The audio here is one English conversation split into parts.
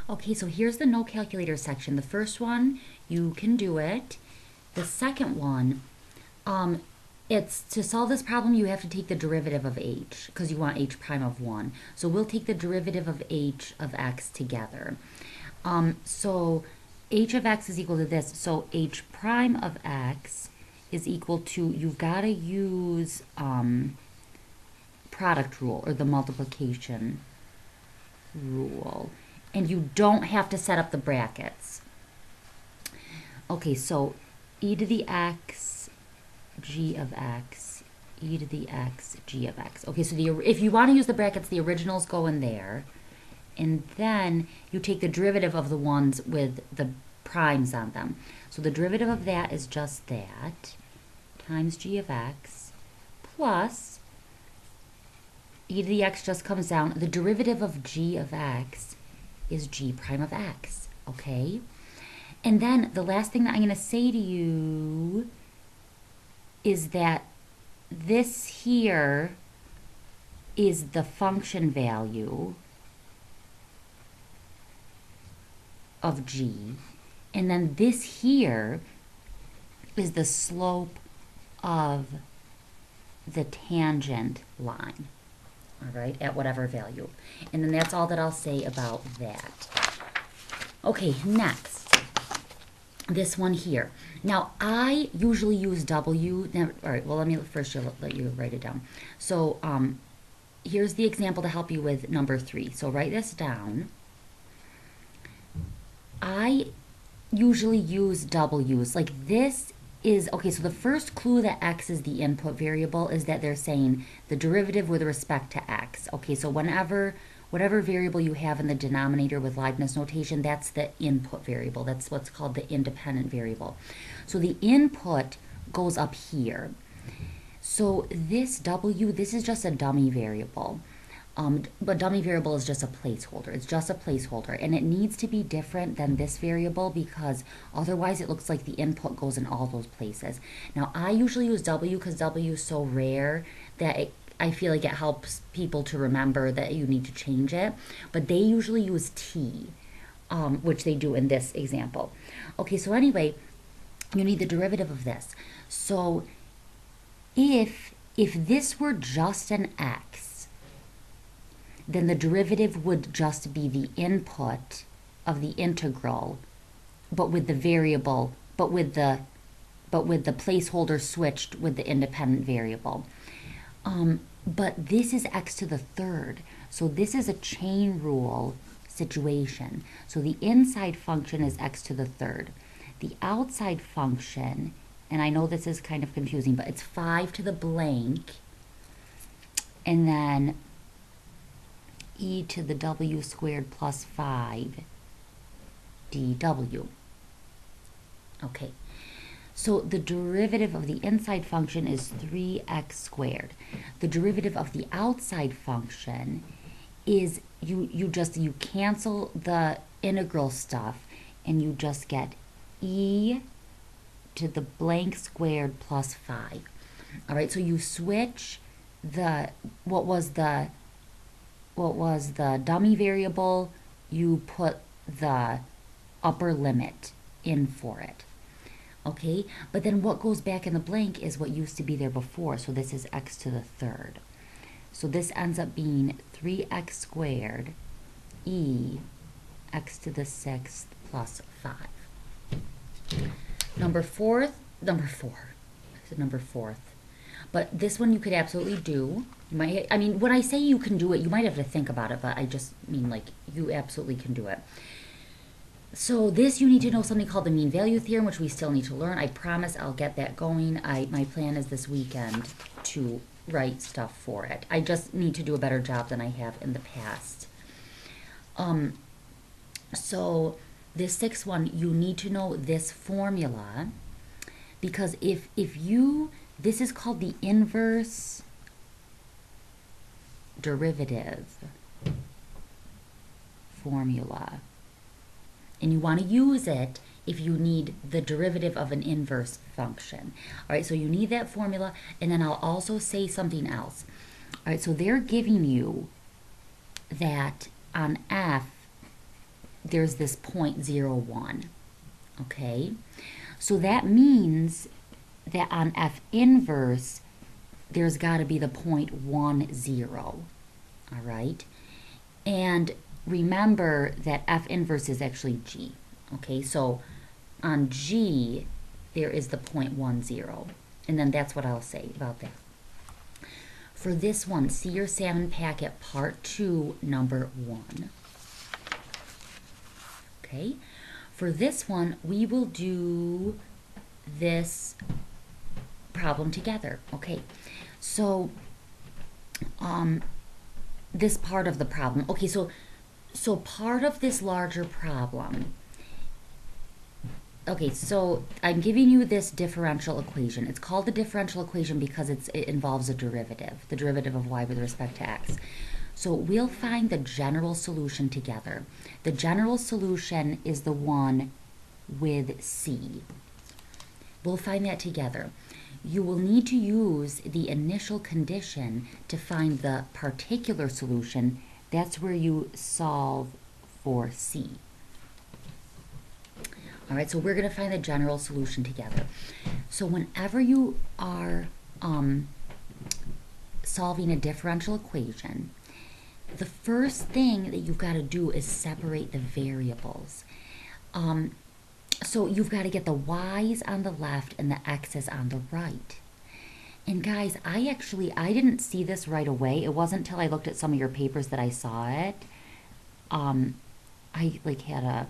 Okay, so here's the no calculator section. The first one, you can do it. The second one, it's to solve this problem, you have to take the derivative of h because you want h prime of 1. So we'll take the derivative of h of x together. So h of x is equal to this. So h prime of x is equal to, you've got to use product rule or the multiplication rule. And you don't have to set up the brackets. Okay, so e to the x, g of x, e to the x, g of x. Okay, so if you want to use the brackets, the originals go in there. And then you take the derivative of the ones with the primes on them. So the derivative of that is just that, times g of x, plus e to the x just comes down. The derivative of g of x is g prime of x, okay? And then the last thing that I'm going to say to you is that this here is the function value of g, and then this here is the slope of the tangent line, all right, at whatever value. And then that's all that I'll say about that. Okay, next, this one here. Now, I usually use W. Now, all right, well, let me first let you write it down. So here's the example to help you with number 3. So write this down. I usually use W's. Like this is, okay, so the first clue that x is the input variable is that they're saying the derivative with respect to x. Okay, so whatever variable you have in the denominator with Leibniz notation, that's the input variable. That's what's called the independent variable. So the input goes up here. So this W, this is just a dummy variable. But dummy variable is just a placeholder. It's just a placeholder, and it needs to be different than this variable because otherwise it looks like the input goes in all those places. Now, I usually use W because W is so rare that I feel like it helps people to remember that you need to change it, but they usually use T, which they do in this example. Okay, so anyway, you need the derivative of this. So if this were just an x, then the derivative would just be the input of the integral, but with the variable, but with the placeholder switched with the independent variable. But this is x to the third, so this is a chain rule situation. So the inside function is x to the third. The outside function, and I know this is kind of confusing, but it's 5 to the blank, and then e to the w squared plus 5 dw. Okay, so the derivative of the inside function is 3x squared. The derivative of the outside function is you cancel the integral stuff and you just get e to the blank squared plus 5. All right, so you switch what was the dummy variable, you put the upper limit in for it. Okay, but then what goes back in the blank is what used to be there before, so this is x to the third. So this ends up being 3x squared e x to the 6th plus 5. Number four. But this one you could absolutely do. You might, I mean, when I say you can do it, you might have to think about it, but I just mean like you absolutely can do it. So this, you need to know something called the mean value theorem, which we still need to learn. I promise I'll get that going. My plan is this weekend to write stuff for it. I just need to do a better job than I have in the past. So this sixth one, you need to know this formula, because if you, this is called the inverse derivative formula. And you want to use it if you need the derivative of an inverse function. All right, so you need that formula, and then I'll also say something else. All right, so they're giving you that on f, there's this 0.01, okay? So that means that on F inverse, there's got to be the 0.10, all right? And remember that F inverse is actually G, okay? So on G, there is the 0.10, and then that's what I'll say about that. For this one, see your salmon packet part 2, number 1. Okay, for this one, we will do this problem together. Okay, so this part of the problem. Okay, so part of this larger problem. Okay, so I'm giving you this differential equation. It's called the differential equation because it involves a derivative, the derivative of y with respect to x. So we'll find the general solution together. The general solution is the one with c. We'll find that together. You will need to use the initial condition to find the particular solution. That's where you solve for c. All right, so we're going to find the general solution together. So whenever you are solving a differential equation, the first thing that you've got to do is separate the variables. So you've got to get the y's on the left and the x's on the right. And guys, I didn't see this right away. It wasn't until I looked at some of your papers that I saw it. I had a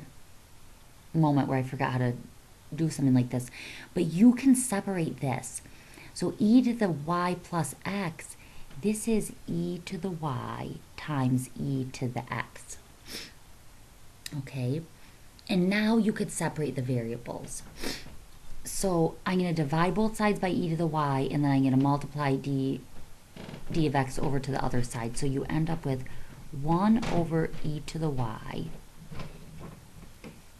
moment where I forgot how to do something like this. But you can separate this. So e to the y plus x, this is e to the y times e to the x. Okay? And now you could separate the variables. So I'm going to divide both sides by e to the y, and then I'm going to multiply d of x over to the other side. So you end up with 1 over e to the y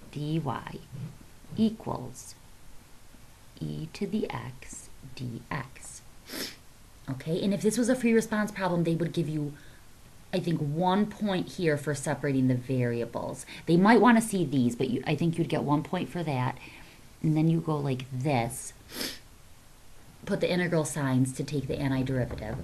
dy equals e to the x dx. Okay, and if this was a free response problem, they would give you, I think, 1 point here for separating the variables. They might want to see these, but I think you'd get 1 point for that. And then you go like this, put the integral signs to take the antiderivative.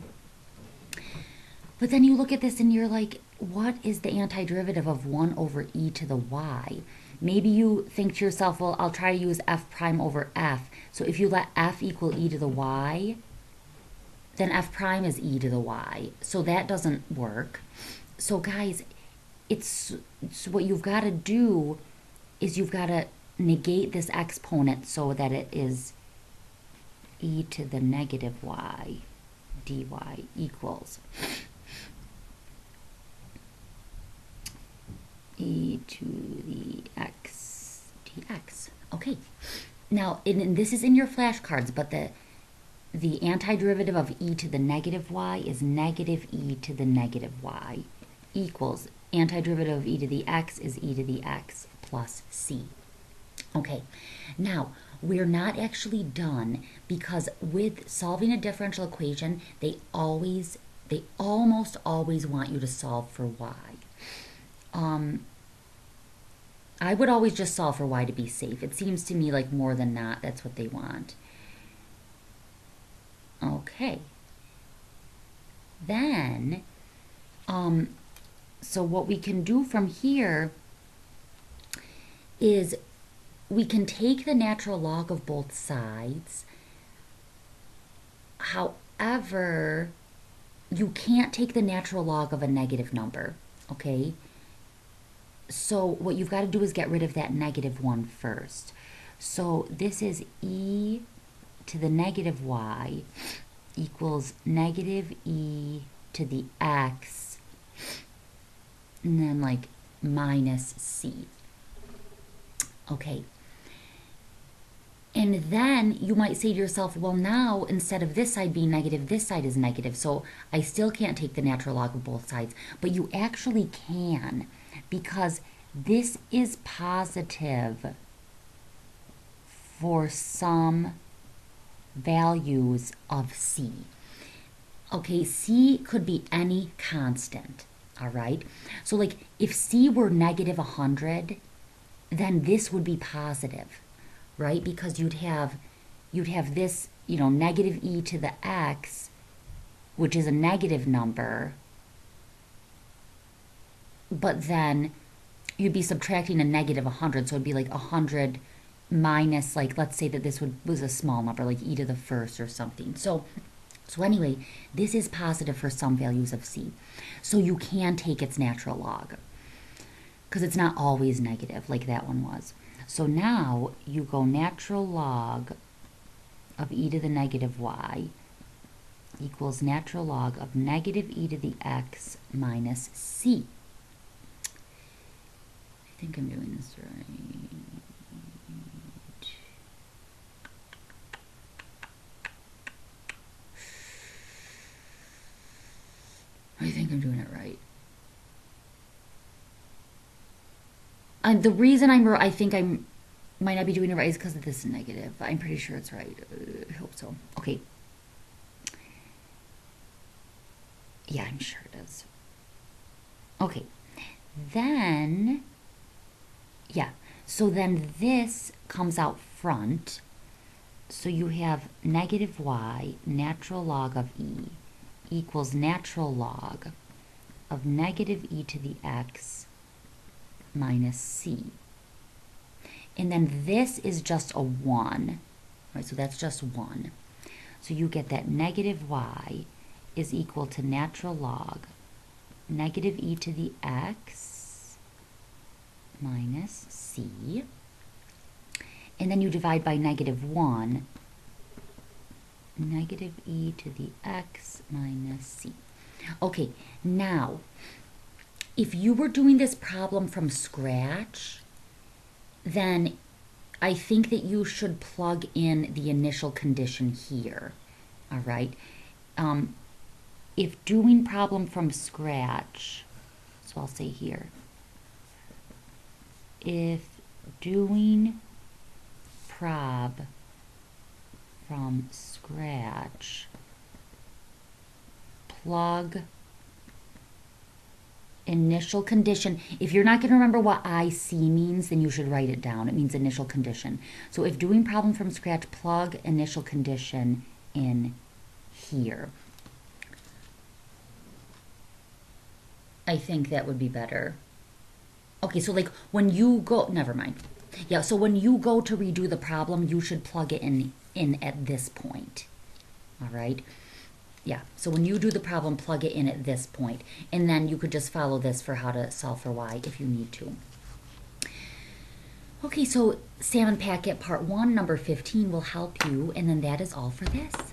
But then you look at this and you're like, what is the antiderivative of 1 over e to the y? Maybe you think to yourself, well, I'll try to use f prime over f. So if you let f equal e to the y, then f prime is e to the y. So that doesn't work. So guys, it's what you've got to do is you've got to negate this exponent so that it is e to the negative y dy equals e to the x dx. Okay, now this is in your flashcards, but the antiderivative of e to the negative y is negative e to the negative y equals antiderivative of e to the x is e to the x plus c. Okay, now we're not actually done, because with solving a differential equation, they almost always want you to solve for y. I would always just solve for y to be safe. It seems to me like more than not, that's what they want. Okay. Then, so what we can do from here is we can take the natural log of both sides. However, you can't take the natural log of a negative number, okay? So what you've got to do is get rid of that negative one first. So this is e to the negative y equals negative e to the x, and then like minus c. Okay. And then you might say to yourself, well, now instead of this side being negative, this side is negative. So I still can't take the natural log of both sides. But you actually can, because this is positive for some values of c. Okay, c could be any constant. all right? So like if C were negative 100, then this would be positive, right? Because you'd have this, negative e to the x, which is a negative number, but then you'd be subtracting a negative 100, so it'd be like 100 minus, like, let's say that this was a small number, like e to the first or something. So anyway, this is positive for some values of c. So you can take its natural log, because it's not always negative like that one was. So now you go natural log of e to the negative y equals natural log of negative e to the x minus c. I think I'm doing this right. I think I'm doing it right. And the reason I think I might not be doing it right is because of this negative. I'm pretty sure it's right. I hope so. Okay. Yeah, I'm sure it is. Okay. Then, yeah. So then this comes out front. So you have negative y natural log of e equals natural log of negative e to the x minus c. And then this is just a 1, right? So that's just 1. So you get that negative y is equal to natural log negative e to the x minus c. And then you divide by negative 1, negative e to the x minus c. Okay, now, if you were doing this problem from scratch, then I think that you should plug in the initial condition here, all right? If doing problem from scratch, so I'll say here, if doing prob from scratch, plug initial condition. If you're not going to remember what IC means, then you should write it down. It means initial condition. So if doing problem from scratch, plug initial condition in here. I think that would be better. Okay, so like when you go, never mind. Yeah, so when you go to redo the problem, you should plug it in at this point. All right? Yeah, so when you do the problem, plug it in at this point. And then you could just follow this for how to solve for y if you need to. Okay, so Salmon Packet Part 1, number 15 will help you. And then that is all for this.